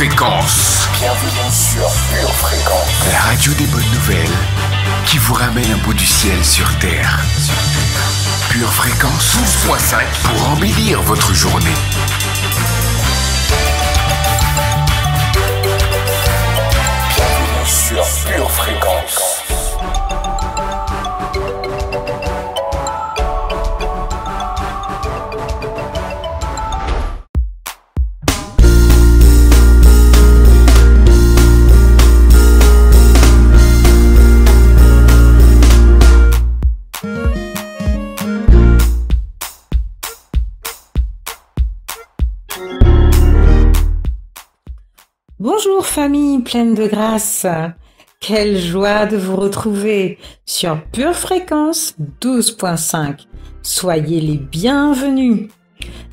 Fréquence. Bienvenue sur Pure Fréquence. La radio des bonnes nouvelles qui vous ramène un bout du ciel sur Terre. Pure Fréquence 12.5 pour embellir votre journée. Bienvenue sur Pure Fréquence. Bonjour famille pleine de grâce, quelle joie de vous retrouver sur Pure Fréquence 12.5. Soyez les bienvenus.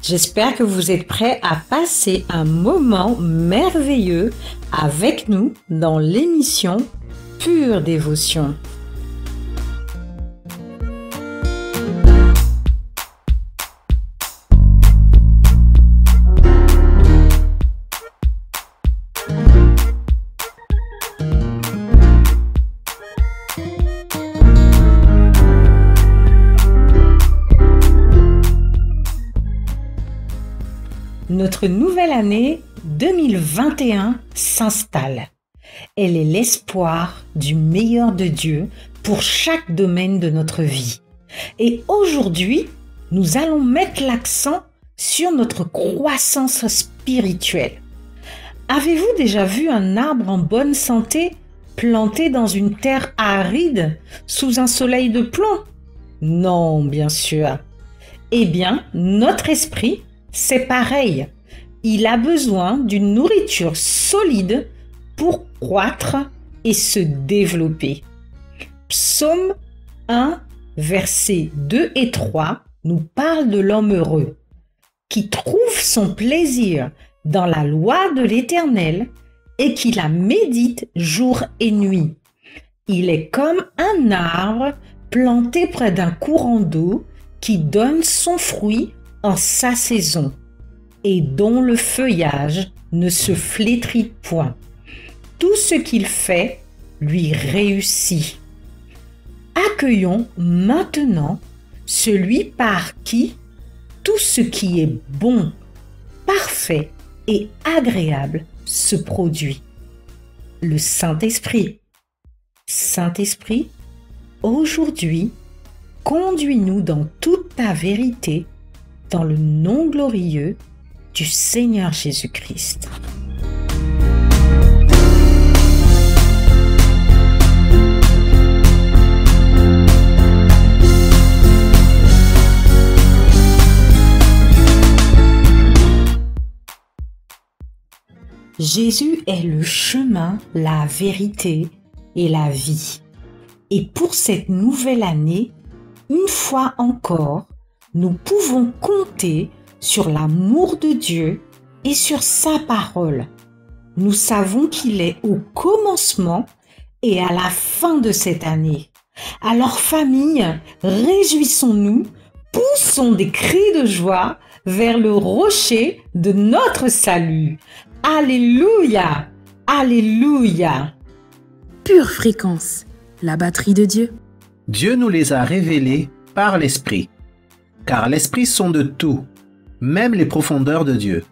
J'espère que vous êtes prêts à passer un moment merveilleux avec nous dans l'émission Pure Dévotion. Notre nouvelle année 2021 s'installe. Elle est l'espoir du meilleur de Dieu pour chaque domaine de notre vie. Et aujourd'hui, nous allons mettre l'accent sur notre croissance spirituelle. Avez-vous déjà vu un arbre en bonne santé planté dans une terre aride sous un soleil de plomb? Non, bien sûr. Eh bien, notre esprit, c'est pareil. Il a besoin d'une nourriture solide pour croître et se développer. Psaume 1, versets 2 et 3 nous parle de l'homme heureux qui trouve son plaisir dans la loi de l'Éternel et qui la médite jour et nuit. Il est comme un arbre planté près d'un courant d'eau qui donne son fruit en sa saison et dont le feuillage ne se flétrit point. Tout ce qu'il fait lui réussit. Accueillons maintenant celui par qui tout ce qui est bon, parfait et agréable se produit. Le Saint-Esprit. Saint-Esprit, aujourd'hui, conduis-nous dans toute ta vérité, dans le nom glorieux du Seigneur Jésus-Christ. Jésus est le chemin, la vérité et la vie. Et pour cette nouvelle année, une fois encore, nous pouvons compter sur l'amour de Dieu et sur sa parole. Nous savons qu'il est au commencement et à la fin de cette année. Alors famille, réjouissons-nous, poussons des cris de joie vers le rocher de notre salut. Alléluia! Alléluia! Pure Fréquence, la batterie de Dieu. Dieu nous les a révélés par l'Esprit, car l'Esprit sonde tout, même les profondeurs de Dieu.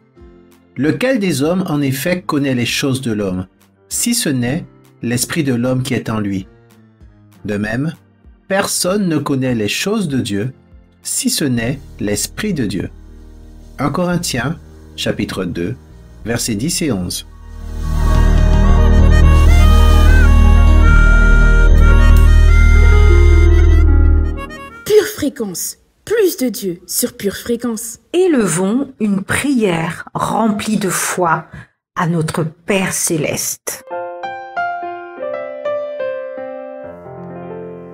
Lequel des hommes, en effet, connaît les choses de l'homme, si ce n'est l'Esprit de l'homme qui est en lui? De même, personne ne connaît les choses de Dieu, si ce n'est l'Esprit de Dieu. 1 Corinthiens, chapitre 2, versets 10 et 11. Pure Fréquence, plus de Dieu sur Pure Fréquence. Élevons une prière remplie de foi à notre Père céleste.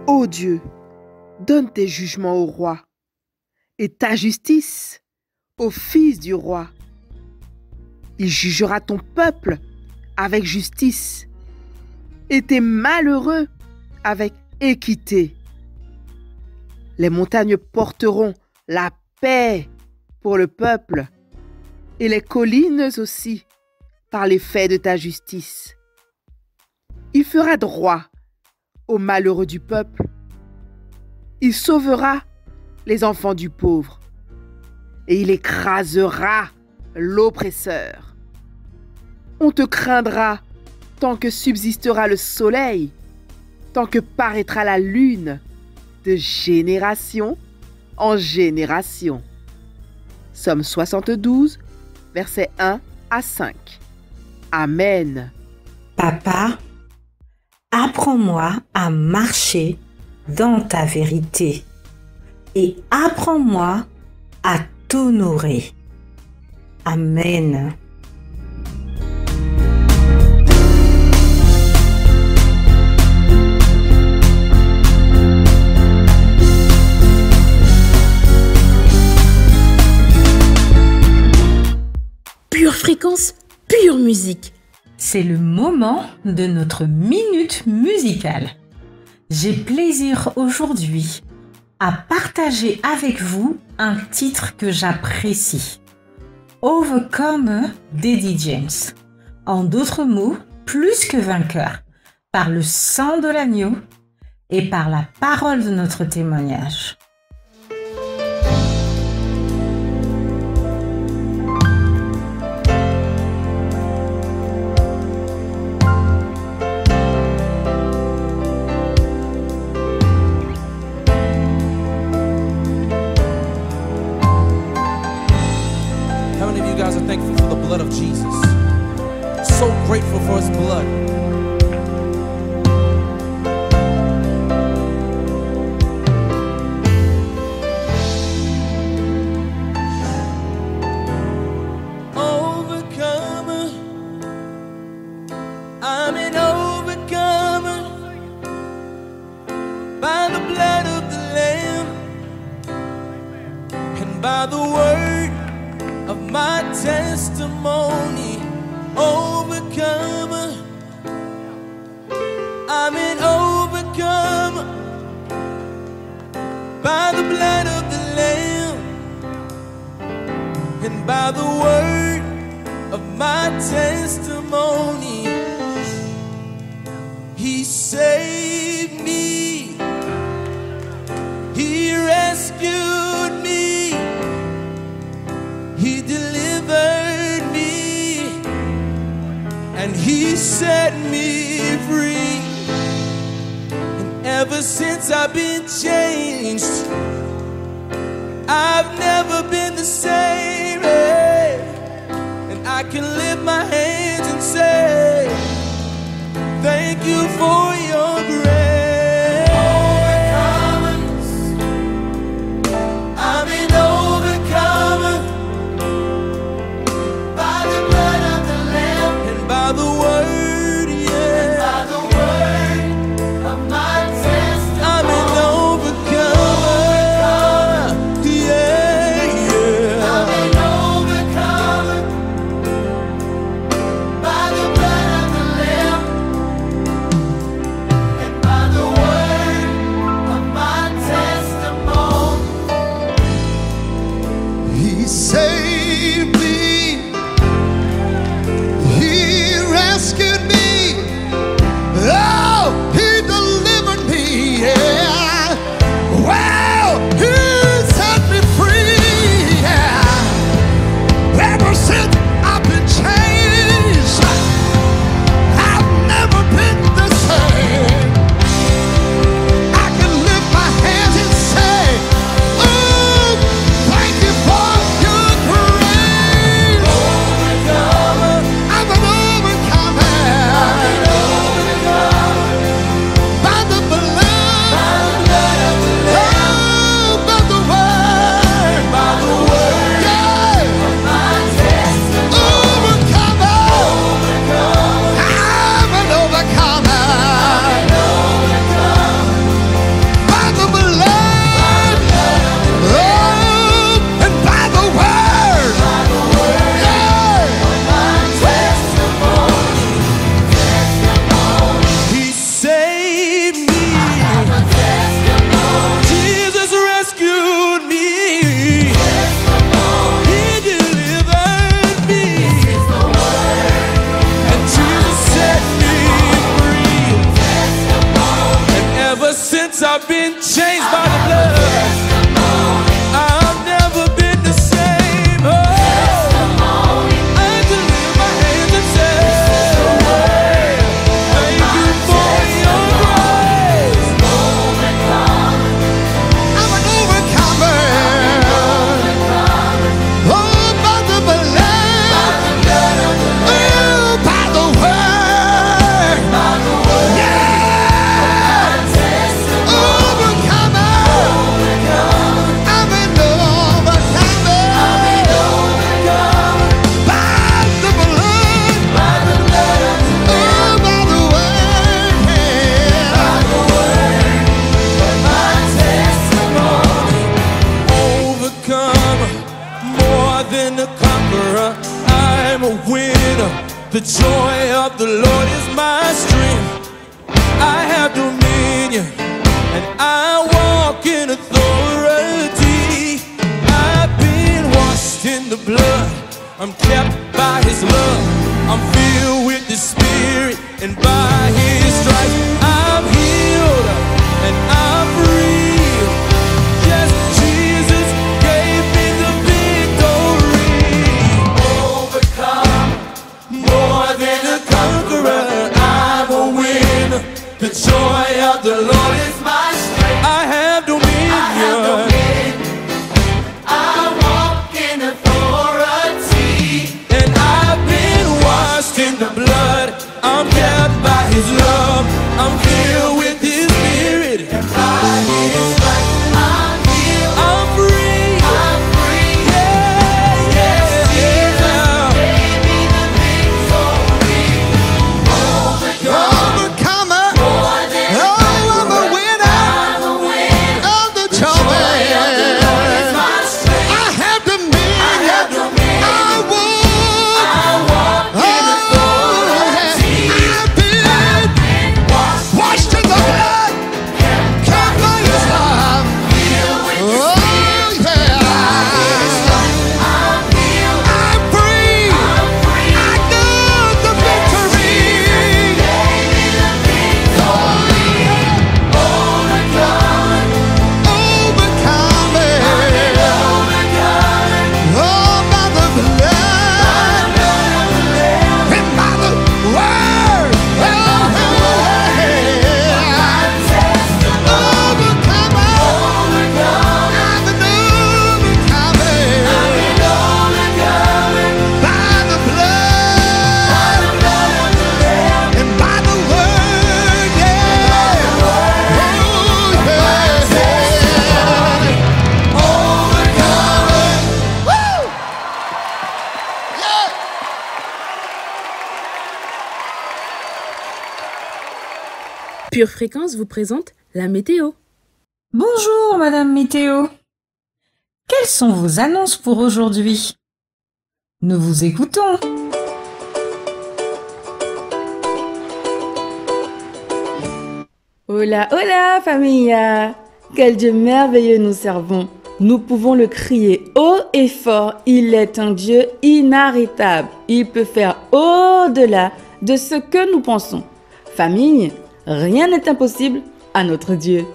Ô Dieu, donne tes jugements au roi et ta justice au fils du roi. Il jugera ton peuple avec justice et tes malheureux avec équité. Les montagnes porteront la paix pour le peuple et les collines aussi par les faits de ta justice. Il fera droit aux malheureux du peuple. Il sauvera les enfants du pauvre et il écrasera l'oppresseur. On te craindra tant que subsistera le soleil, tant que paraîtra la lune, de génération en génération. Somme 72, versets 1 à 5. Amen. Papa, apprends-moi à marcher dans ta vérité et apprends-moi à t'honorer. Amen. Pure fréquence, pure musique. C'est le moment de notre minute musicale. J'ai plaisir aujourd'hui à partager avec vous un titre que j'apprécie. Overcomer d'Eddie James. En d'autres mots, plus que vainqueur, par le sang de l'agneau et par la parole de notre témoignage. How many of you guys are thankful for the blood of Jesus? So grateful for his blood. Overcomer, I'm an overcomer by the blood of the Lamb and by the word of my testimony. Overcomer, I'm an overcomer by the blood of the Lamb and by the word of my testimony. He saved me, he rescued me, he delivered me, and he set me free. And ever since I've been changed, I've never been the same. And I can lift my hands and say, thank you for your grace. I'm an overcomer by the blood of the Lamb and by the word, yeah, by the word of my testimony. I'm an overcomer, yeah, yeah. I'm an overcomer conqueror, I'm a winner. The joy of the Lord is my strength. I have dominion, and I walk in authority. I've been washed in the blood, I'm kept by His love. I'm filled with the Spirit, and by His stripes I'm healed, and I'm free. Yes, Jesus gave me the victory. Overcome, more than a conqueror, I'm a winner. The joy of the Lord is my strength. I have dominion. I walk in authority. And I've been washed in the blood. I'm kept by His love. I'm filled with His Spirit. And by His stripes I'm healed. I'm free. I'm free. Yeah, yeah, yeah. Gave me the victory. Overcomer. Pure Fréquence vous présente la météo. Bonjour Madame Météo. Quelles sont vos annonces pour aujourd'hui? Nous vous écoutons. Hola, hola familia! Quel Dieu merveilleux nous servons! Nous pouvons le crier haut et fort, il est un Dieu inarrêtable. Il peut faire au-delà de ce que nous pensons. Famille, rien n'est impossible à notre Dieu.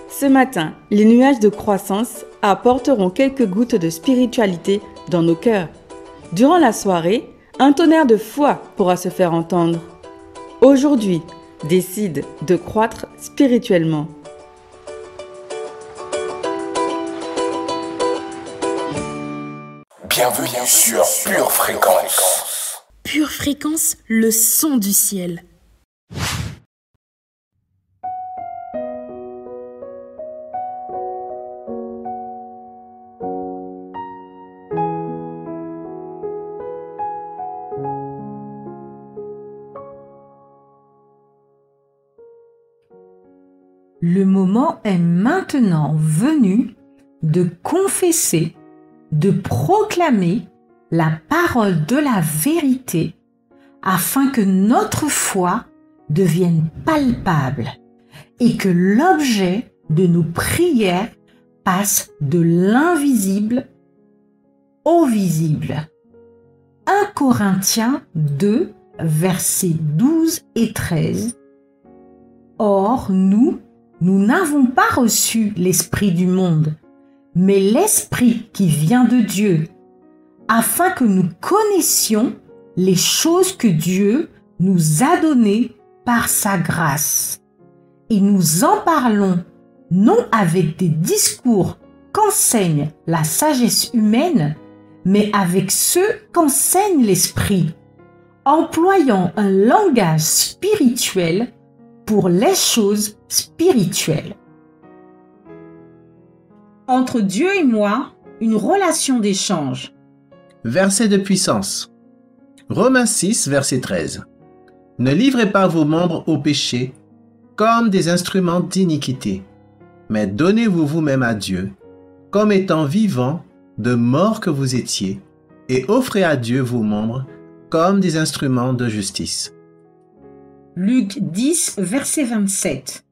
Ce matin, les nuages de croissance apporteront quelques gouttes de spiritualité dans nos cœurs. Durant la soirée, un tonnerre de foi pourra se faire entendre. Aujourd'hui, décide de croître spirituellement. Bienvenue sur Pure Fréquence. Pure Fréquence, le son du ciel. Le moment est maintenant venu de confesser, de proclamer la parole de la vérité afin que notre foi devienne palpable et que l'objet de nos prières passe de l'invisible au visible. 1 Corinthiens 2, versets 12 et 13. Or, nous n'avons pas reçu l'esprit du monde, mais l'esprit qui vient de Dieu, afin que nous connaissions les choses que Dieu nous a données par sa grâce. Et nous en parlons non avec des discours qu'enseigne la sagesse humaine, mais avec ceux qu'enseigne l'esprit, employant un langage spirituel pour les choses spirituelles. Entre Dieu et moi, une relation d'échange. Verset de puissance. Romains 6, verset 13. Ne livrez pas vos membres au péché comme des instruments d'iniquité, mais donnez-vous vous-même à Dieu, comme étant vivants de mort que vous étiez, et offrez à Dieu vos membres comme des instruments de justice. Luc 10, verset 27.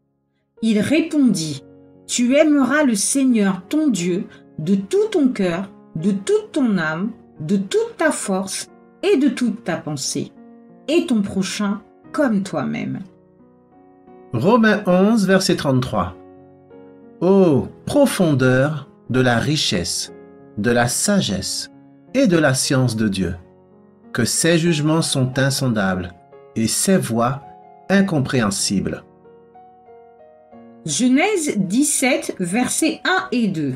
Il répondit, « Tu aimeras le Seigneur ton Dieu de tout ton cœur, de toute ton âme, de toute ta force et de toute ta pensée, et ton prochain comme toi-même. » Romains 11, verset 33. Ô profondeur de la richesse, de la sagesse et de la science de Dieu, que ses jugements sont insondables et ses voies incompréhensibles. Genèse 17, versets 1 et 2.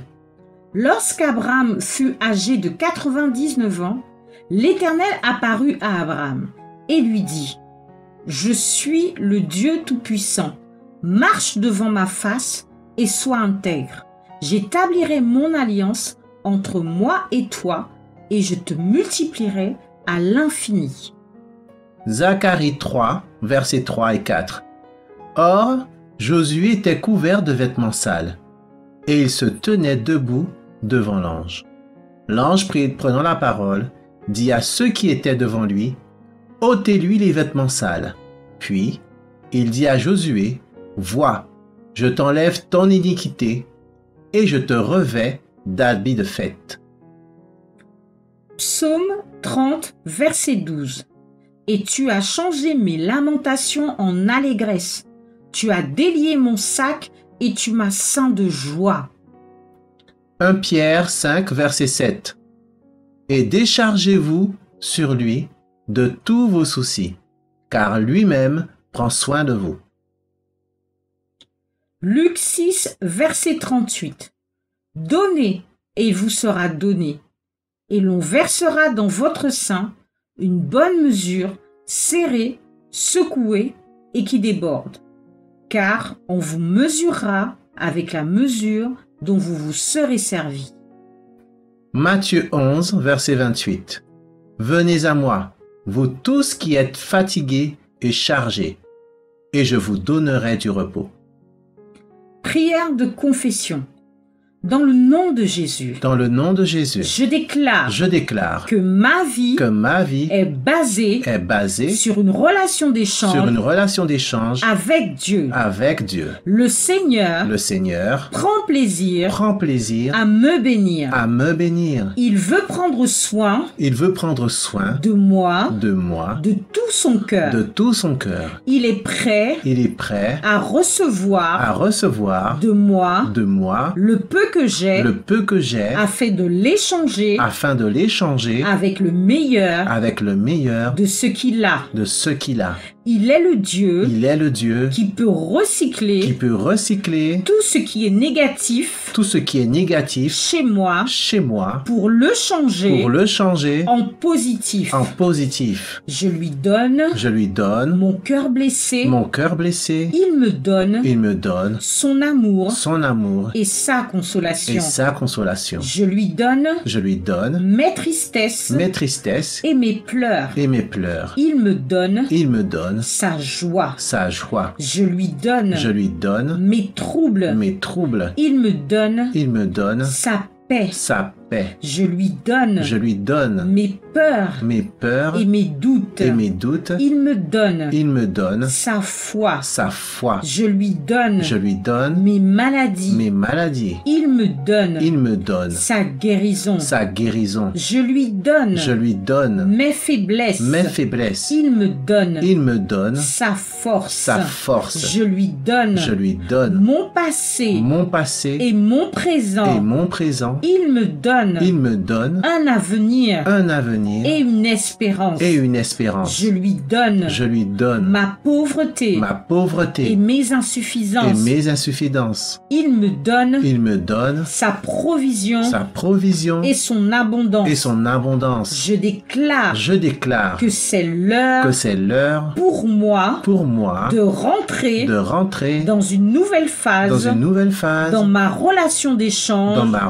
Lorsqu'Abraham fut âgé de 99 ans, l'Éternel apparut à Abraham et lui dit, « Je suis le Dieu Tout-Puissant, marche devant ma face et sois intègre. J'établirai mon alliance entre moi et toi et je te multiplierai à l'infini. » Zacharie 3, versets 3 et 4. Or, Josué était couvert de vêtements sales, et il se tenait debout devant l'ange. L'ange, prenant la parole, dit à ceux qui étaient devant lui, « ôtez-lui les vêtements sales. » Puis, il dit à Josué, « Vois, je t'enlève ton iniquité, et je te revêts d'habits de fête. » Psaume 30, verset 12. Et tu as changé mes lamentations en allégresse. Tu as délié mon sac et tu m'as ceint de joie. 1 Pierre 5, verset 7. Et déchargez-vous sur lui de tous vos soucis, car lui-même prend soin de vous. Luc 6, verset 38. Donnez et il vous sera donné, et l'on versera dans votre sein une bonne mesure, serrée, secouée et qui déborde. Car on vous mesurera avec la mesure dont vous vous serez servi. Matthieu 11, verset 28. Venez à moi, vous tous qui êtes fatigués et chargés, et je vous donnerai du repos. Prière de confession. Dans le nom de Jésus, Dans le nom de Jésus, je déclare que ma vie est est basée sur une relation d'échange avec Dieu. Le Seigneur prend plaisir à me bénir. Il veut prendre soin de moi de tout son cœur. Il est prêt à recevoir de moi le peu que j'ai afin de l'échanger avec le meilleur de ce qu'il a. Il est le Dieu qui peut recycler tout ce qui est négatif chez moi pour le changer en positif. Je lui donne mon cœur blessé. Il me donne son amour et sa consolation. Je lui donne mes tristesses et mes pleurs. Il me donne sa joie. Je lui donne mes troubles. Il me donne sa paix. Je lui donne mes peurs et mes doutes. Il me donne sa foi. Je lui donne mes maladies. Il me donne sa guérison. Je lui donne mes faiblesses. Il me donne sa force. Je lui donne mon passé et mon présent. Il me donne un avenir et une espérance. Je lui donne ma pauvreté et mes insuffisances. Il me donne sa provision et son abondance. Je déclare que c'est l'heure pour moi de rentrer dans une nouvelle phase dans ma relation d'échange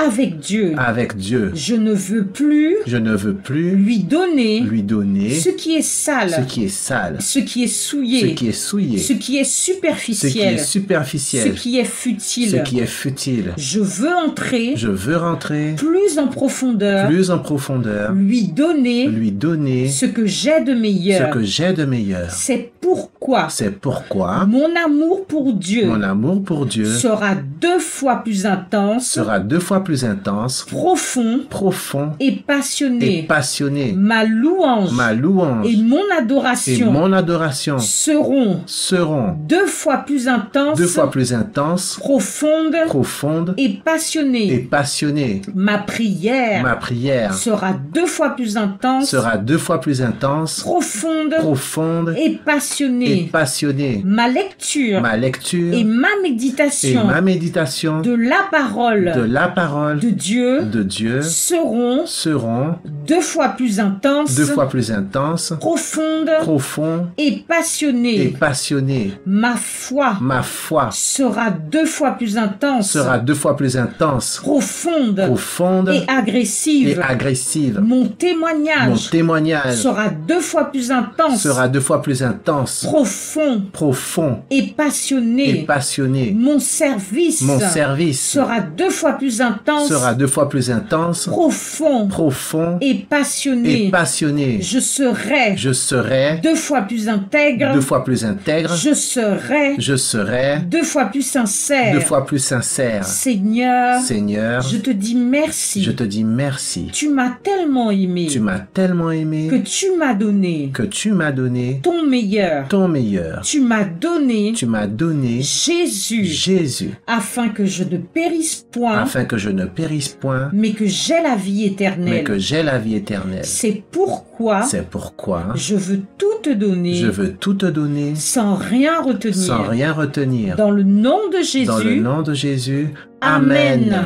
avec Dieu. avec Dieu. Je ne veux plus Je ne veux plus lui donner lui donner ce qui est sale, ce qui est sale, ce qui est ce souillé, qui est souillé, ce qui est ce qui superficiel, est ce superficiel, qui est ce futile. qui est futile. Je veux entrer Je veux rentrer plus en profondeur, plus en profondeur, lui donner lui donner ce que j'ai de ce meilleur. que j'ai de meilleur. C'est pourquoi C'est pourquoi mon amour pour Dieu mon amour pour Dieu sera 2 fois plus intense, sera 2 fois plus intense, profond profond et et passionné. passionné. Ma louange Ma louange et mon et adoration mon adoration seront seront 2 fois plus intenses, 2 fois plus intenses, profondes profondes et et passionnées. passionnées. Ma prière Ma prière sera 2 fois plus intense, sera 2 fois plus intense, profonde profonde et et passionnée. passionnée. Ma lecture Ma lecture et ma et méditation ma méditation de la parole de la parole de Dieu de Dieu seront seront 2 fois plus intenses, 2 fois plus intenses, profondes profondes et et passionnées. passionnées. Ma foi Ma foi sera 2 fois plus intense, sera 2 fois plus intense, profonde profonde et agressive. et agressive. Mon Mon témoignage témoignage sera 2 fois plus intense, sera 2 fois plus intense, profond profond et et passionné. passionné. Mon service Mon service sera 2 fois plus intense, sera 2 fois plus intense, profond profond et passionné. et passionné. Je serai Je serai 2 fois plus intègre. 2 fois plus intègre. Je serai Je serai 2 fois plus sincère. 2 fois plus sincère. Seigneur, Seigneur, je te dis merci. je te dis merci. Tu m'as tellement aimé Tu m'as tellement aimé que tu m'as donné que tu m'as donné ton meilleur. ton meilleur. Tu m'as donné Tu m'as donné Jésus Jésus afin que je ne périsse point, afin que je ne périsse point, mais que j'ai la vie mais éternelle. que j'ai la vie éternelle. C'est pourquoi C'est pourquoi je veux tout te donner je veux tout te donner sans rien retenir. sans rien retenir. Dans le nom de Jésus. Dans le nom de Jésus. Amen. Amen.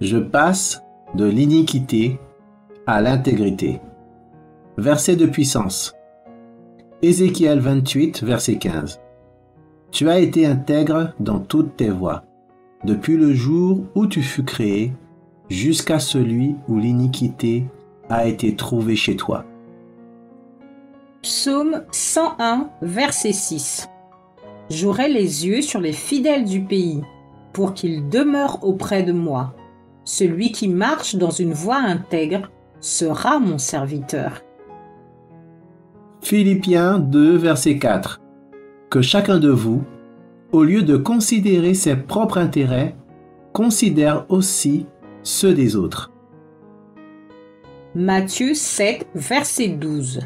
Je passe de l'iniquité à l'intégrité. Verset de puissance. Ézéchiel 28, verset 15. Tu as été intègre dans toutes tes voies, depuis le jour où tu fus créé, jusqu'à celui où l'iniquité a été trouvée chez toi. Psaume 101, verset 6. J'aurai les yeux sur les fidèles du pays, pour qu'ils demeurent auprès de moi. Celui qui marche dans une voie intègre sera mon serviteur. Philippiens 2, verset 4. Que chacun de vous, au lieu de considérer ses propres intérêts, considère aussi ceux des autres. Matthieu 7, verset 12.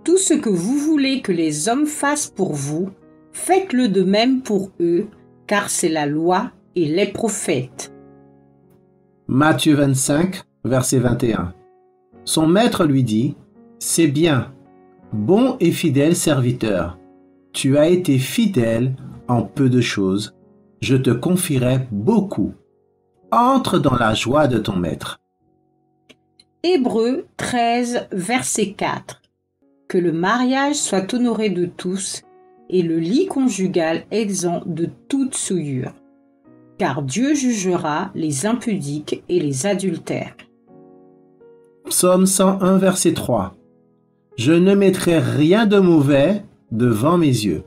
Tout ce que vous voulez que les hommes fassent pour vous, faites-le de même pour eux, car c'est la loi et les prophètes. Matthieu 25, verset 21. Son maître lui dit, « C'est bien, bon et fidèle serviteur. Tu as été fidèle en peu de choses. Je te confierai beaucoup. Entre dans la joie de ton maître. » Hébreux 13, verset 4. Que le mariage soit honoré de tous et le lit conjugal exempt de toute souillure. Car Dieu jugera les impudiques et les adultères. Psaume 101, verset 3. Je ne mettrai rien de mauvais devant mes yeux.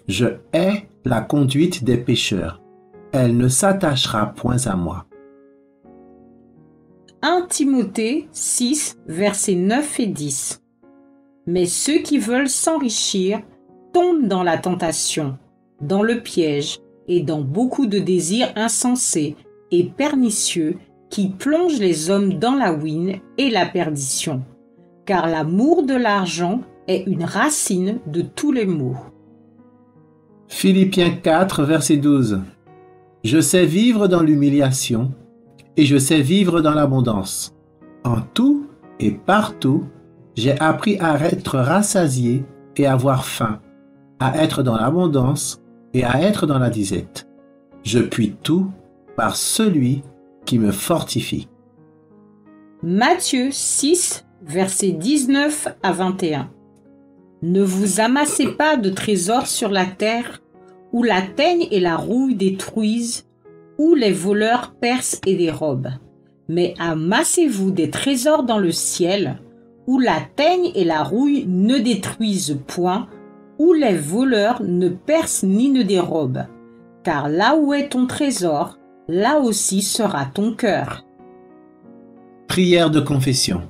Je hais la conduite des pécheurs. Elle ne s'attachera point à moi. 1 Timothée 6, versets 9 et 10. Mais ceux qui veulent s'enrichir tombent dans la tentation, dans le piège et dans beaucoup de désirs insensés et pernicieux qui plongent les hommes dans la ruine et la perdition. Car l'amour de l'argent est une racine de tous les maux. Philippiens 4, verset 12. Je sais vivre dans l'humiliation et je sais vivre dans l'abondance. En tout et partout, j'ai appris à être rassasié et à avoir faim, à être dans l'abondance et à être dans la disette. Je puis tout par celui qui me fortifie. Matthieu 6, versets 19 à 21. Ne vous amassez pas de trésors sur la terre, où la teigne et la rouille détruisent, où les voleurs percent et dérobent. Mais amassez-vous des trésors dans le ciel, où la teigne et la rouille ne détruisent point, où les voleurs ne percent ni ne dérobent. Car là où est ton trésor, là aussi sera ton cœur. Prière de confession.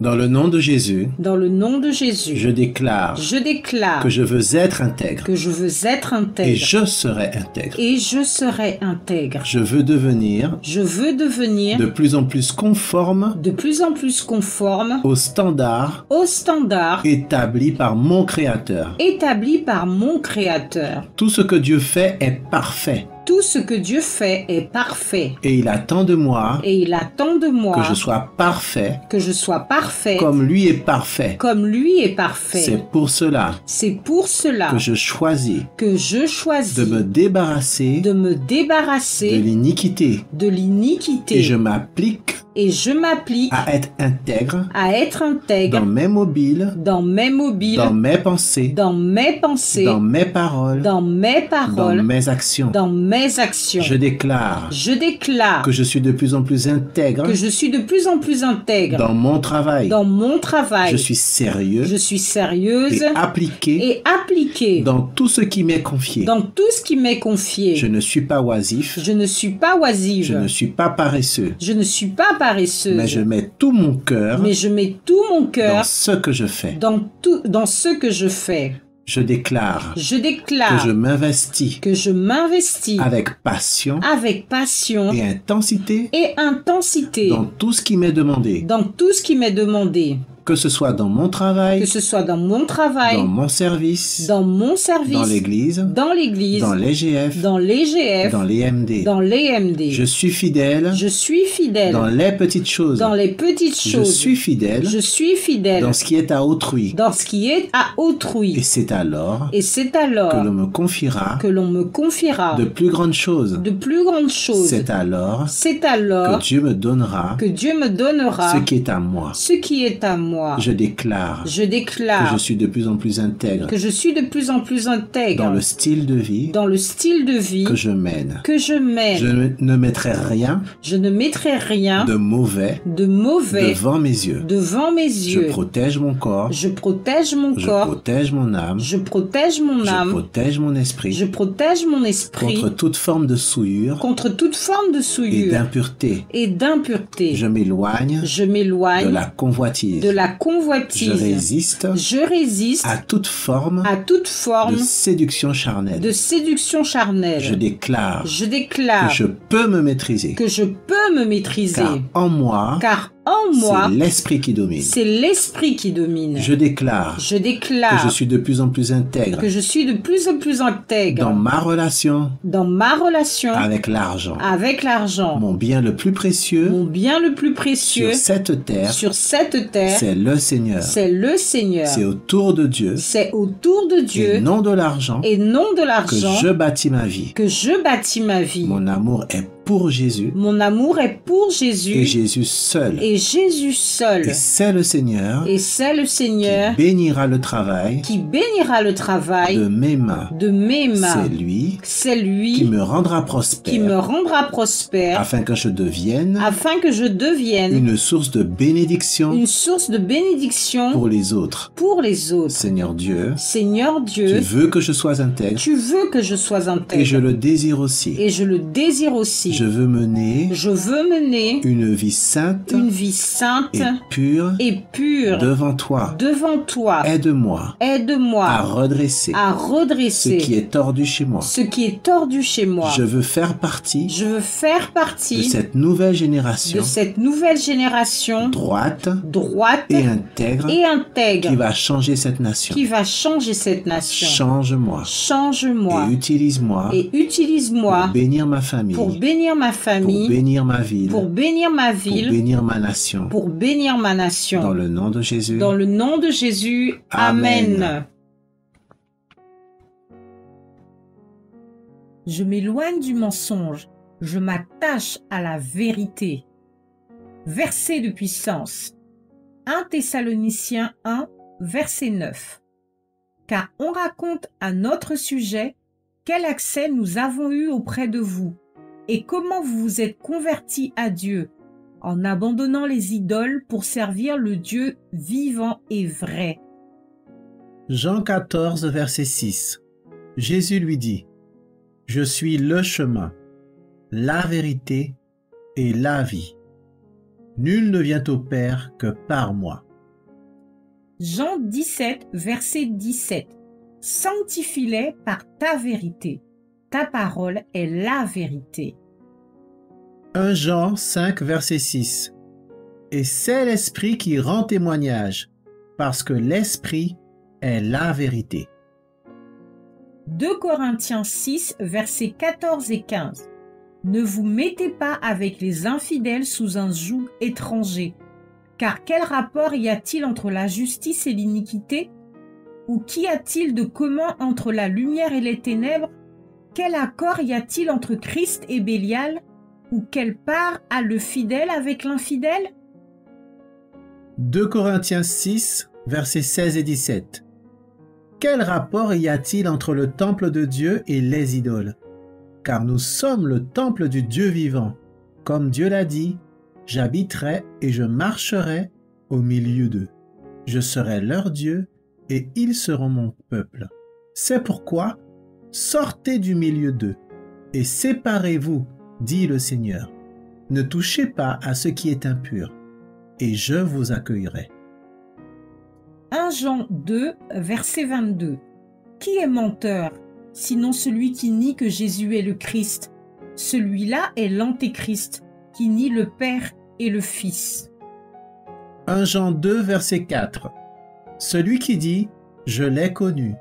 Dans le nom de Jésus, Dans le nom de Jésus, je déclare je déclare que je veux être intègre que je veux être et intègre je serai intègre. et je serai intègre. Je veux devenir Je veux devenir de plus en plus conforme de plus en plus conforme aux standards aux standards établis par mon Créateur. établis par mon Créateur. Tout ce que Dieu fait est parfait Tout ce que Dieu fait est parfait et il attend de moi et il attend de moi que je sois parfait comme lui est parfait. comme lui est parfait. C'est pour cela C'est pour cela que je choisis que je choisis de me débarrasser de me de débarrasser l'iniquité de l'iniquité et je m'applique et je m'applique à être intègre à être intègre dans mes mobiles, dans mes mobiles, dans mes pensées, dans mes pensées, dans mes paroles, dans mes dans paroles, mes actions. dans mes actions. Je déclare Je déclare que je suis de plus en plus intègre que je suis de plus en plus intègre dans mon travail. dans mon travail. Je suis sérieux Je suis sérieuse et appliqué et appliquée dans tout ce qui m'est confié. dans tout ce qui m'est confié. Je ne suis pas oisif, Je ne suis pas oisive. je ne suis pas paresseux, Je ne suis pas paresseuse. mais je mets tout mon cœur Mais je mets tout mon dans cœur ce que je fais. dans ce que je fais. Je déclare Je que déclare je m'investis que je m'investis avec passion avec passion et intensité et intensité dans tout ce qui m'est demandé, dans tout ce qui m'est demandé, que ce soit dans mon travail, que ce soit dans mon travail, dans mon service, dans mon service, dans l'église, dans l'église, dans l'EGF, dans l'EGF, dans l'EMD. dans l'EMD. Je suis fidèle Je suis fidèle dans les petites choses. dans les petites Je choses. suis fidèle Je suis fidèle dans ce qui est à autrui. dans ce qui est à Et autrui. c'est alors Et c'est alors que l'on me confiera que l'on me confiera de plus grandes choses. de plus grandes choses. C'est alors C'est alors que Dieu me donnera que Dieu me donnera ce qui est à moi. ce qui est à moi. Je déclare Je que déclare je suis de plus en plus intègre que je suis de plus en plus intègre dans le style de vie dans le style de vie que je mène. que je mène. Je ne mettrai rien Je ne mettrai rien de mauvais de mauvais devant mes yeux. devant mes Je yeux. protège mon corps, Je protège mon je corps. protège mon âme, Je protège mon je âme. protège mon esprit Je protège mon esprit contre toute forme de souillure contre toute forme de et souillure d'impureté. et d'impureté. Je m'éloigne Je de m'éloigne la convoitise. de la Je convoitise. résiste Je résiste à toute forme à toute forme de séduction charnelle. de séduction charnelle. Je déclare Je déclare que je peux me maîtriser, que je peux me maîtriser, car en moi, car en moi, c'est l'esprit qui domine. c'est l'esprit qui domine. Je déclare Je que déclare je suis de plus en plus intègre que je suis de plus en plus intègre dans ma relation dans ma relation avec l'argent. avec l'argent. Mon bien le plus précieux Mon bien le plus précieux sur cette terre, sur cette terre, c'est le Seigneur. c'est le Seigneur. C'est autour de Dieu C'est autour de Dieu et non de l'argent et non de que l'argent je bâtis ma vie. que je bâtis ma vie. Mon amour est pour Jésus Mon amour est pour et Jésus Jésus seul. et Jésus seul. Et c'est le Seigneur Et c'est le Seigneur qui bénira le travail qui bénira le travail de mes mains. de mes mains. C'est C'est lui lui qui me rendra prospère qui me rendra prospère afin que je devienne afin que je devienne une source de bénédiction une source de bénédiction pour les autres. pour les autres. Seigneur Dieu, Seigneur tu Dieu, veux que je sois intègre tu veux que je sois intègre et je le désire aussi. et je le désire aussi. Je veux mener Je veux mener une vie sainte une vie sainte et pure et pure devant toi. devant toi. Aide-moi à Aide-moi redresser à ce redresser qui est tordu chez moi. ce qui est tordu chez moi. Je veux faire partie Je veux faire de partie cette nouvelle génération de cette nouvelle génération droite droite et intègre et intègre qui va changer cette nation. qui va changer cette nation. Change-moi Change-moi et utilise-moi et utilise-moi pour bénir ma famille, pour bénir ma pour famille, bénir ma ville, pour bénir ma pour ville, bénir ma nation. pour bénir ma nation. Dans le nom de Jésus. Dans le nom de Jésus, Amen. Amen. Je m'éloigne du mensonge, je m'attache à la vérité. Verset de puissance. 1 Thessaloniciens 1, verset 9. Car on raconte à notre sujet quel accès nous avons eu auprès de vous et comment vous vous êtes convertis à Dieu en abandonnant les idoles pour servir le Dieu vivant et vrai. Jean 14, verset 6. Jésus lui dit, « Je suis le chemin, la vérité et la vie. Nul ne vient au Père que par moi. » Jean 17, verset 17. Sanctifie-les par ta vérité. Ta parole est la vérité. 1 Jean 5, verset 6. Et c'est l'Esprit qui rend témoignage, parce que l'Esprit est la vérité. 2 Corinthiens 6, versets 14 et 15. Ne vous mettez pas avec les infidèles sous un joug étranger, car quel rapport y a-t-il entre la justice et l'iniquité? Ou qu'y a-t-il de commun entre la lumière et les ténèbres? Quel accord y a-t-il entre Christ et Bélial? Ou quelle part a le fidèle avec l'infidèle? 2 Corinthiens 6, versets 16 et 17. Quel rapport y a-t-il entre le temple de Dieu et les idoles? Car nous sommes le temple du Dieu vivant. Comme Dieu l'a dit, j'habiterai et je marcherai au milieu d'eux. Je serai leur Dieu et ils seront mon peuple. C'est pourquoi, sortez du milieu d'eux et séparez-vous, dit le Seigneur. Ne touchez pas à ce qui est impur, et je vous accueillerai. 1 Jean 2, verset 22. Qui est menteur, sinon celui qui nie que Jésus est le Christ? Celui-là est l'Antéchrist, qui nie le Père et le Fils. 1 Jean 2, verset 4. Celui qui dit « Je l'ai connu »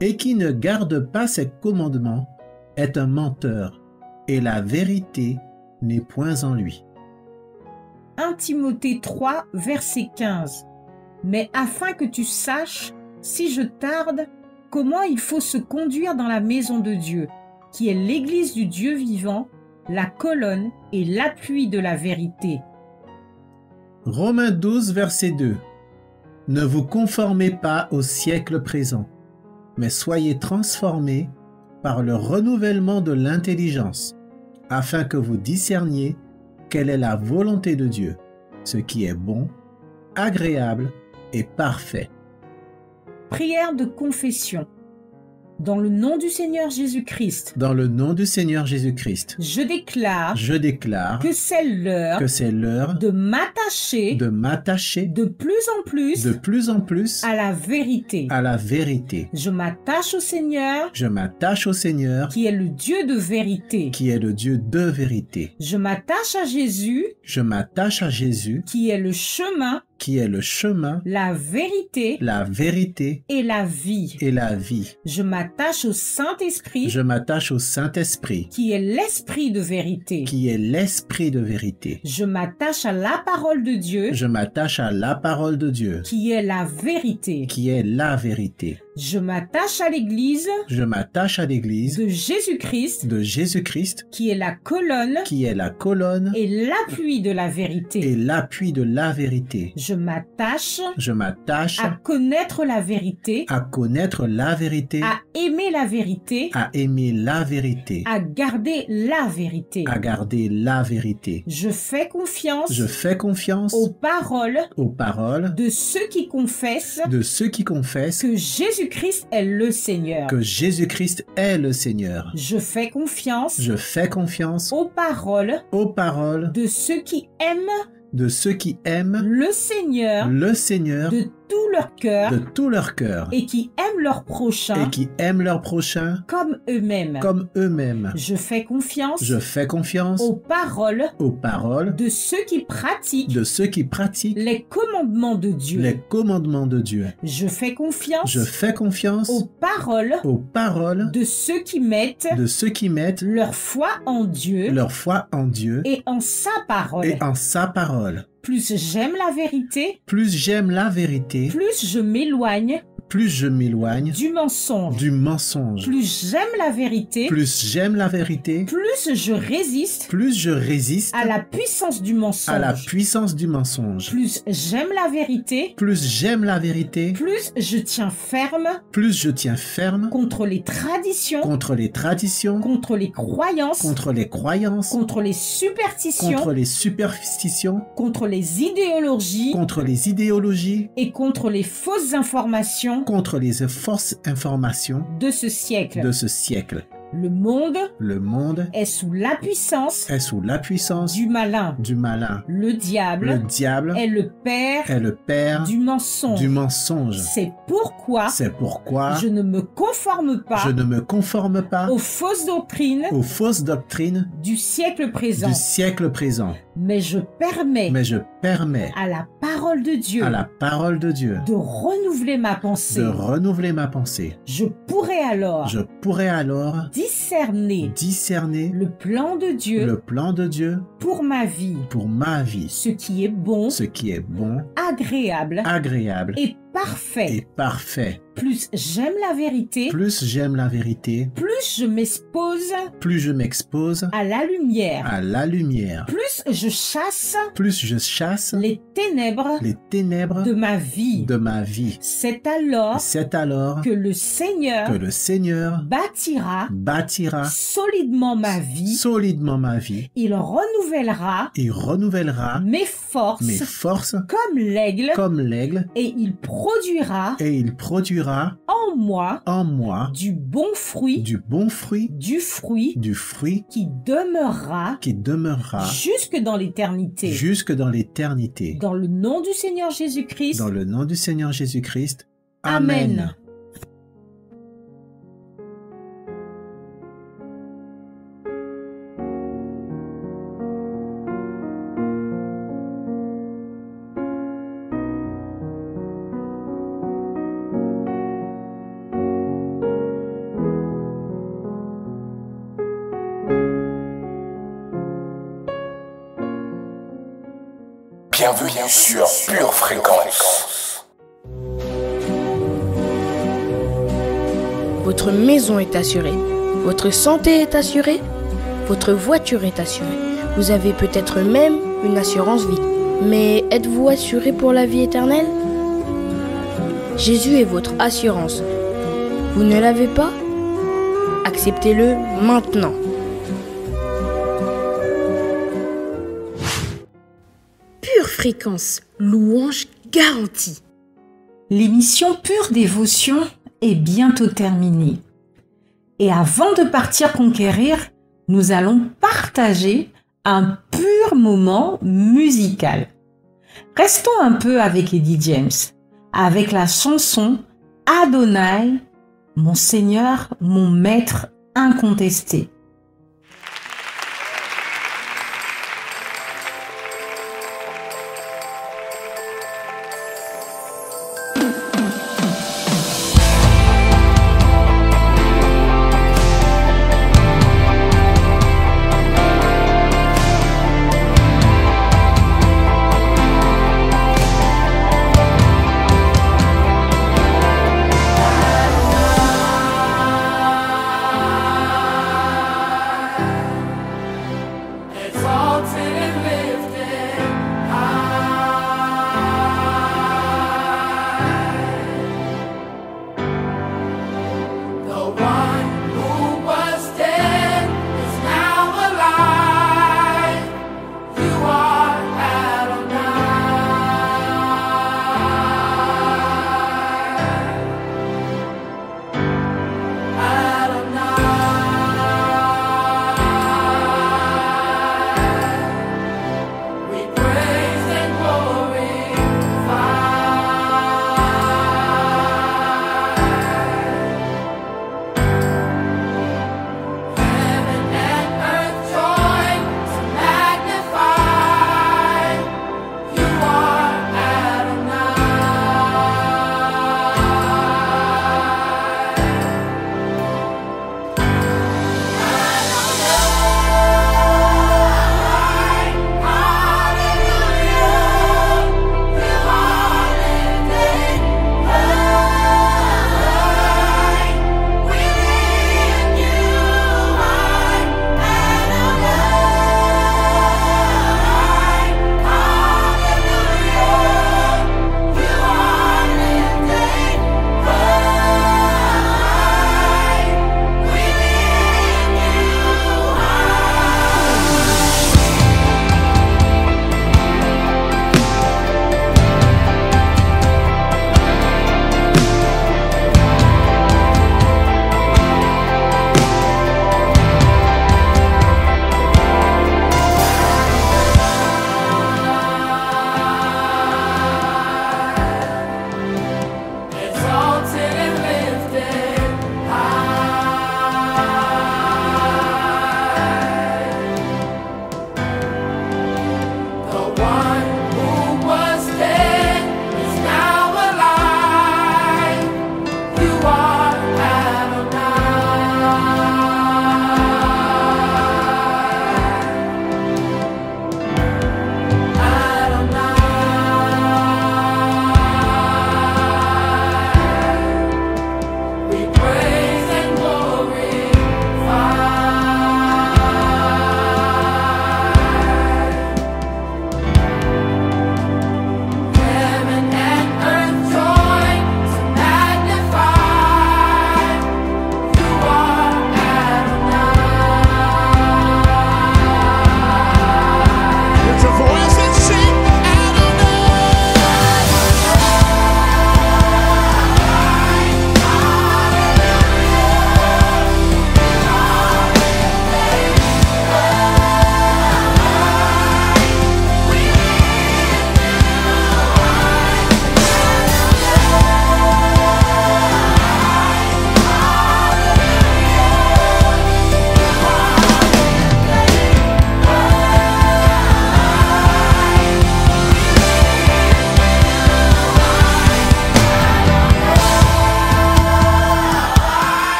et qui ne garde pas ses commandements est un menteur, et la vérité n'est point en lui. 1 Timothée 3, verset 15. Mais afin que tu saches, si je tarde, comment il faut se conduire dans la maison de Dieu, qui est l'église du Dieu vivant, la colonne et l'appui de la vérité. Romains 12, verset 2. Ne vous conformez pas au siècle présent, mais soyez transformés par le renouvellement de l'intelligence, afin que vous discerniez quelle est la volonté de Dieu, ce qui est bon, agréable et parfait. Prière de confession. Dans le nom du Seigneur Jésus-Christ. Dans le nom du Seigneur Jésus-Christ. Je déclare que c'est l'heure de m'attacher de plus en plus à la vérité. Je m'attache au Seigneur qui est le Dieu de vérité. Je m'attache à Jésus qui est le chemin, la vérité et la vie. Je m'attache au Saint-Esprit qui est l'Esprit de vérité. Je m'attache à la parole de Dieu qui est la vérité. Je m'attache à l'Église de Jésus-Christ qui est la colonne et l'appui de la vérité. Je m'attache à connaître la vérité, à aimer la vérité, à garder la vérité. Je fais confiance aux paroles de ceux qui confessent que Jésus-Christ est le Seigneur. Je fais confiance aux paroles de ceux qui aiment le Seigneur de tout leur cœur et qui aiment leur prochain comme eux-mêmes. Je fais confiance aux paroles de ceux qui pratiquent les commandements de Dieu. Je fais confiance aux paroles de ceux qui mettent leur foi en Dieu et en sa parole. Plus j'aime la vérité, plus je m'éloigne plus je m'éloigne du mensonge, plus j'aime la vérité, plus j'aime la vérité, plus je résiste à la puissance du mensonge, plus j'aime la vérité, plus je tiens ferme contre les traditions, contre les croyances, contre les superstitions, contre les idéologies et contre les fausses informations de ce siècle. Le monde est sous la puissance du malin. Le diable est le père du mensonge. C'est pourquoi je ne me conforme pas aux fausses doctrines du siècle présent. Mais je permets à la parole de Dieu de renouveler ma pensée. Je pourrais alors discerner le plan de Dieu pour ma vie, ce qui est bon, agréable et parfait. Plus j'aime la vérité, plus je m'expose à la lumière, plus je chasse les ténèbres de ma vie. C'est alors que le Seigneur bâtira solidement ma vie. Il renouvellera mes forces comme l'aigle et il produira en moi du bon fruit qui demeurera jusque dans l'éternité. Dans le nom du Seigneur Jésus-Christ. Amen. Bienvenue sur Pure Fréquence. Votre maison est assurée, votre santé est assurée, votre voiture est assurée. Vous avez peut-être même une assurance vie. Mais êtes-vous assuré pour la vie éternelle? Jésus est votre assurance. Vous ne l'avez pas? Acceptez-le maintenant. Pure Fréquence, louange garantie. L'émission Pure Dévotion est bientôt terminée. Et avant de partir conquérir, nous allons partager un pur moment musical. Restons un peu avec Eddie James, avec la chanson Adonai, mon Seigneur, mon Maître incontesté.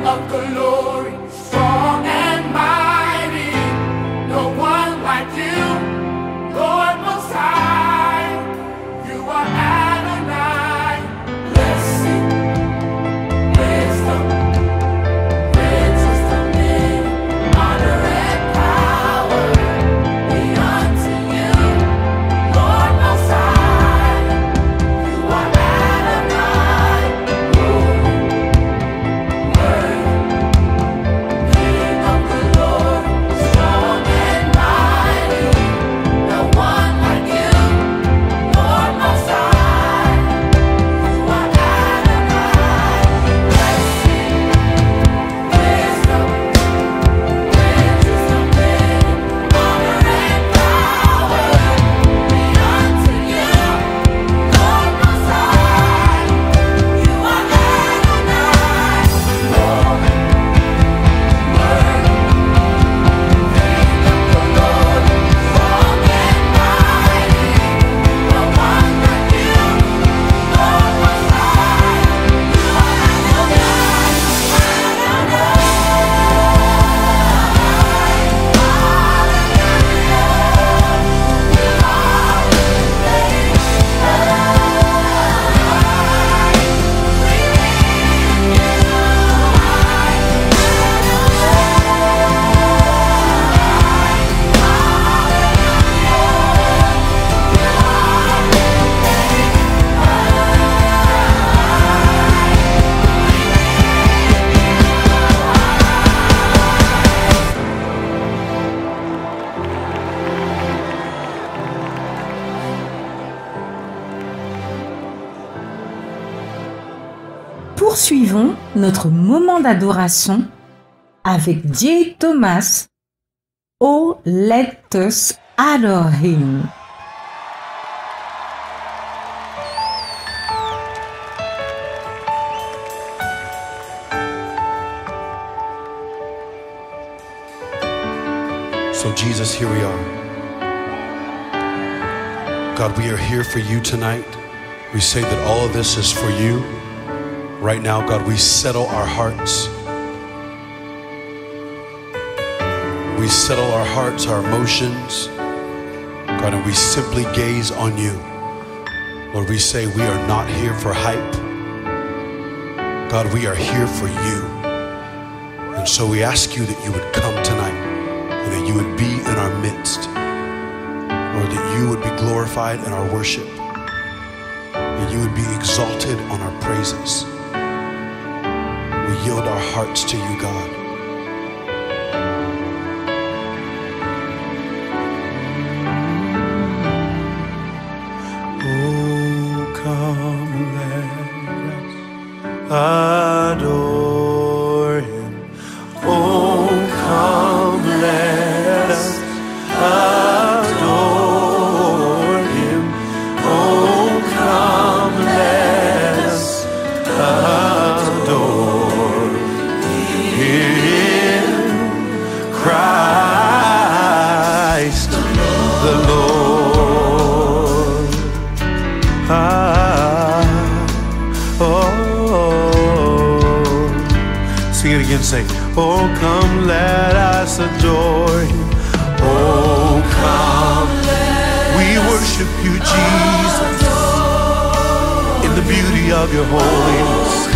of glory, strong and mighty. No one like you, Lord Most High. You are Adonai. Blessing, wisdom, riches, dominion, honor and power be unto you, Lord Most High. You are Adonai, ruler, worthy, King of glory, strong and mighty. No one like you, Lord Most High. You are Adonai, blessing, wisdom, riches, dominion, honor and power be unto you, Lord Most High. You are Adonai, Lord, worthy, King of glory, strong and mighty. No one like you, Lord Most High. You are Poursuivons notre moment d'adoration avec J. Thomas. Oh, let us adore him. So Jesus, here we are. God, we are here for you tonight. We say that all of this is for you. Right now, God, we settle our hearts. We settle our hearts, our emotions, God, and we simply gaze on you. Lord, we say we are not here for hype. God, we are here for you. And so we ask you that you would come tonight and that you would be in our midst. Lord, that you would be glorified in our worship. That you would be exalted on our praises. We yield our hearts to you, God. Oh, come, let us adore him. Oh, come, let us adore him. Oh, come, let us adore him. Christ the Lord. Sing it again, say, oh, come, let us adore him. Oh, come, we worship you, Jesus, in the beauty of your holiness.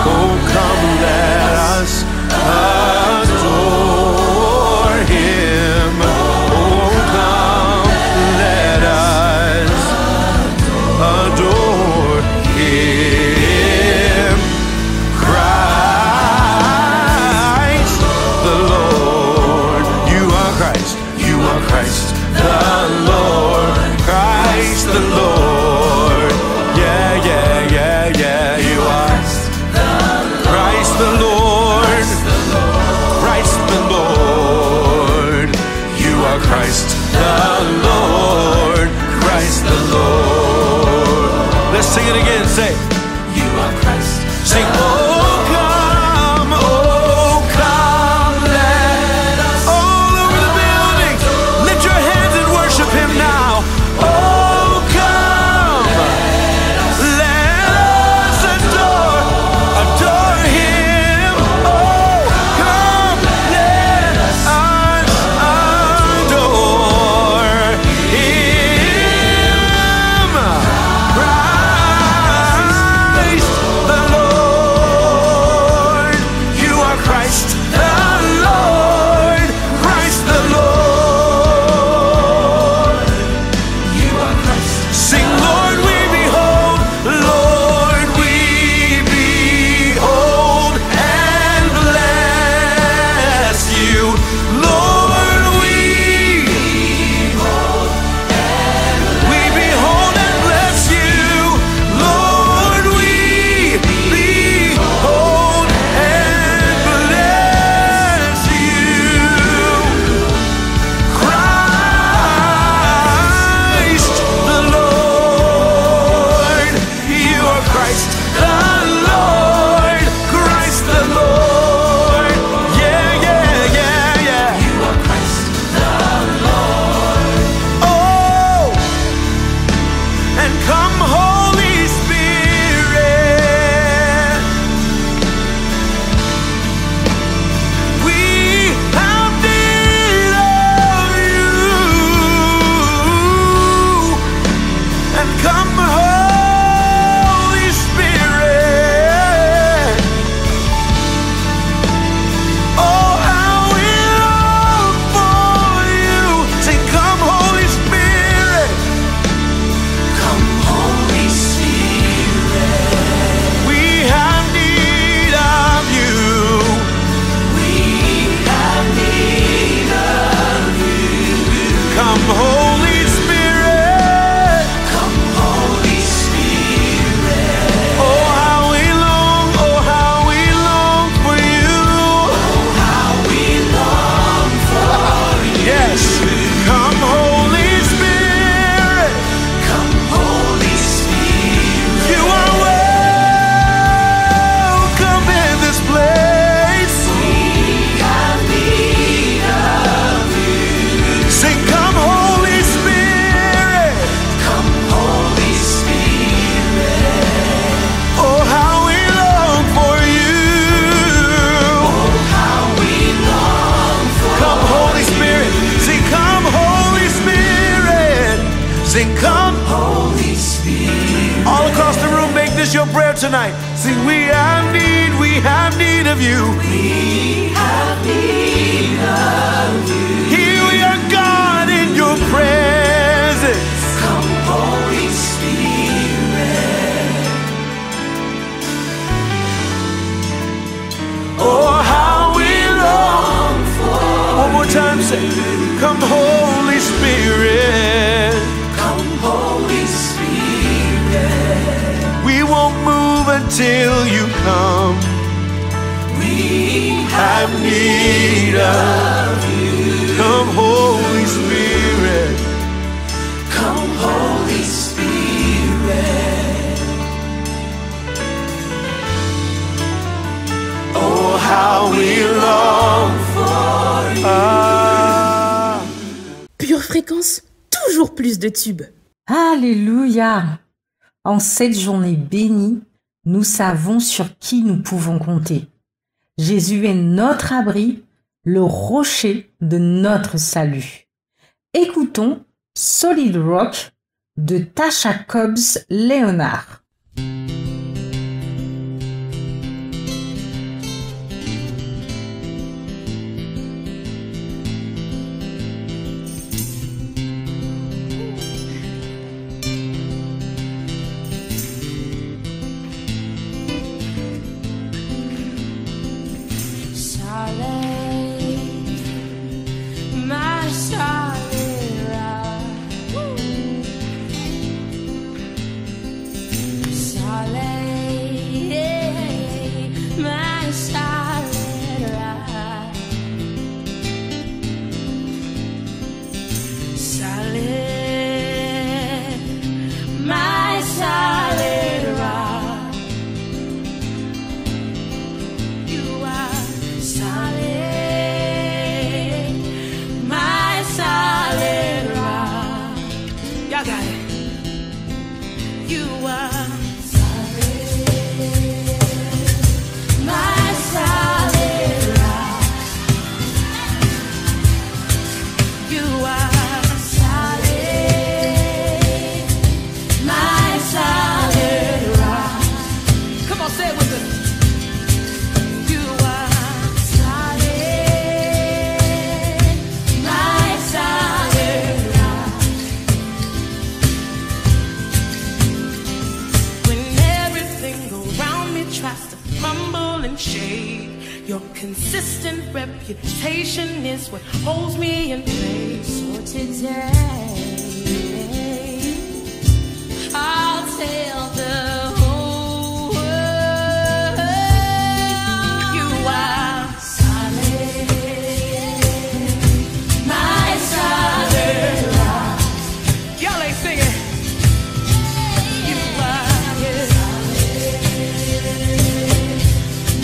Oh, come, let us adore him. Oh, come, let us adore him. Christ the Lord. You are Christ. You are Christ the Lord. Christ the Lord. Yeah, yeah, yeah, yeah. You are tonight. Sing, we have need of you. Here we are, God, in your presence. Come, Holy Spirit. Oh, how we long for. One more time, say, come, Holy Spirit. Come, Holy Spirit. We won't move until you come. We have need of you. Come, Holy Spirit. Come, Holy Spirit. Oh, how we long for you. Pure Fréquence, toujours plus de tubes. Alléluia! En cette journée bénie, nous savons sur qui nous pouvons compter. Jésus est notre abri, le rocher de notre salut. Écoutons Solid Rock de Tasha Cobbs Leonard. My solid rock. consistent reputation is what holds me in place. So today, I'll tell the whole world you are solid, my solid rock. Y'all ain't singing. You are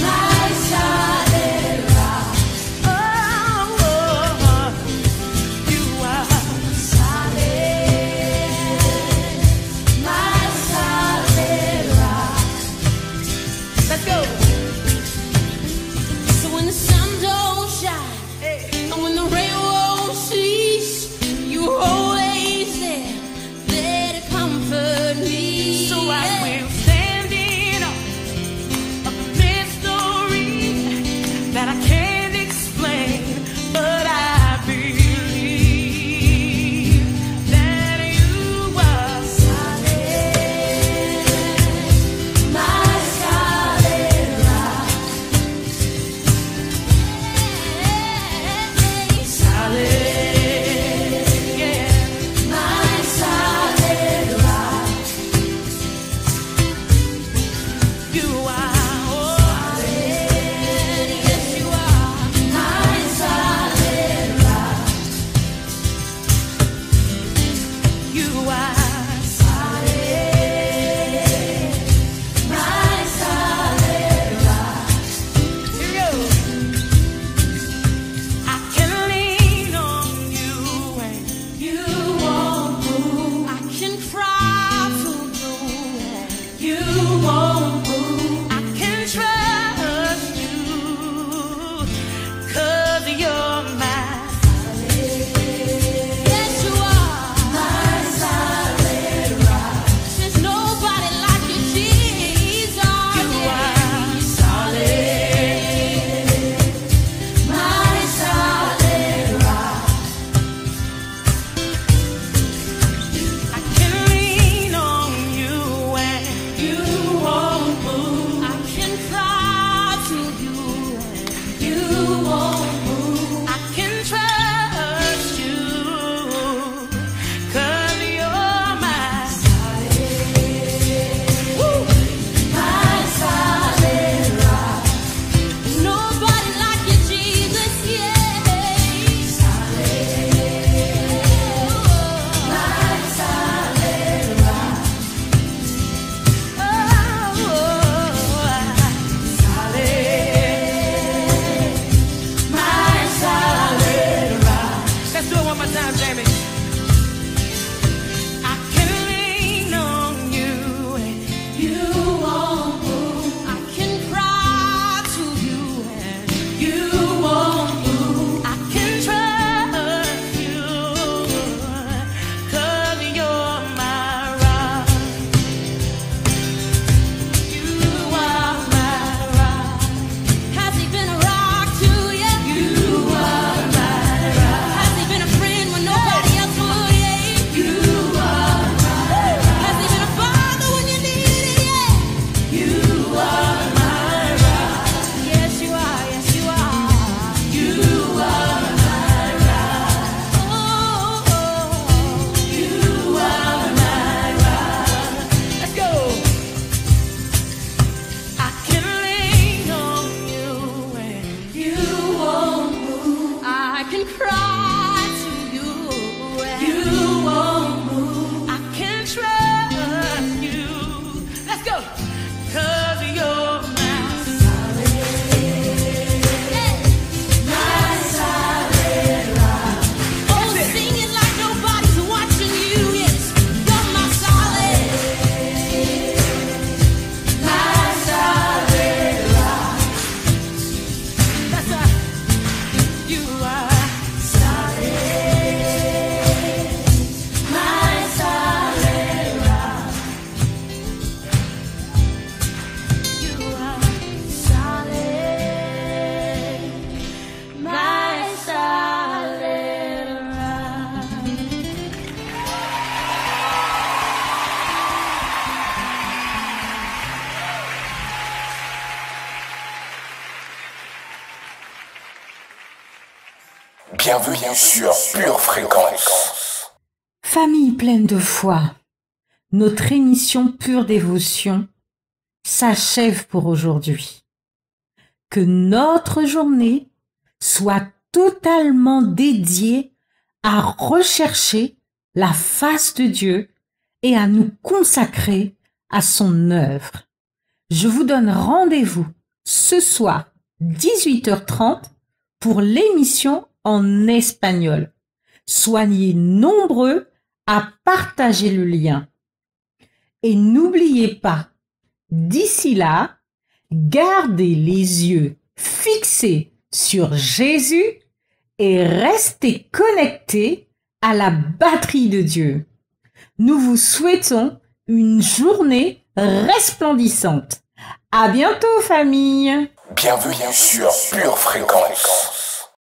my solid rock. Oh, you are solid, my solid rock. Let's go. So when the sun don't shine, and when the rain won't cease, you're always there to comfort me. So I will stand in awe of a mystery that I can't explain, but I believe that you are solid, my solid rock. Solid, Bienvenue sur Pure Fréquence. Famille pleine de foi, notre émission Pure Dévotion s'achève pour aujourd'hui. Que notre journée soit totalement dédiée à rechercher la face de Dieu et à nous consacrer à son œuvre. Je vous donne rendez-vous ce soir, 18h30, pour l'émission en espagnol. Soyez nombreux à partager le lien. Et n'oubliez pas, d'ici là, gardez les yeux fixés sur Jésus et restez connectés à la batterie de Dieu. Nous vous souhaitons une journée resplendissante. À bientôt, famille. Bienvenue sur Pure Fréquence.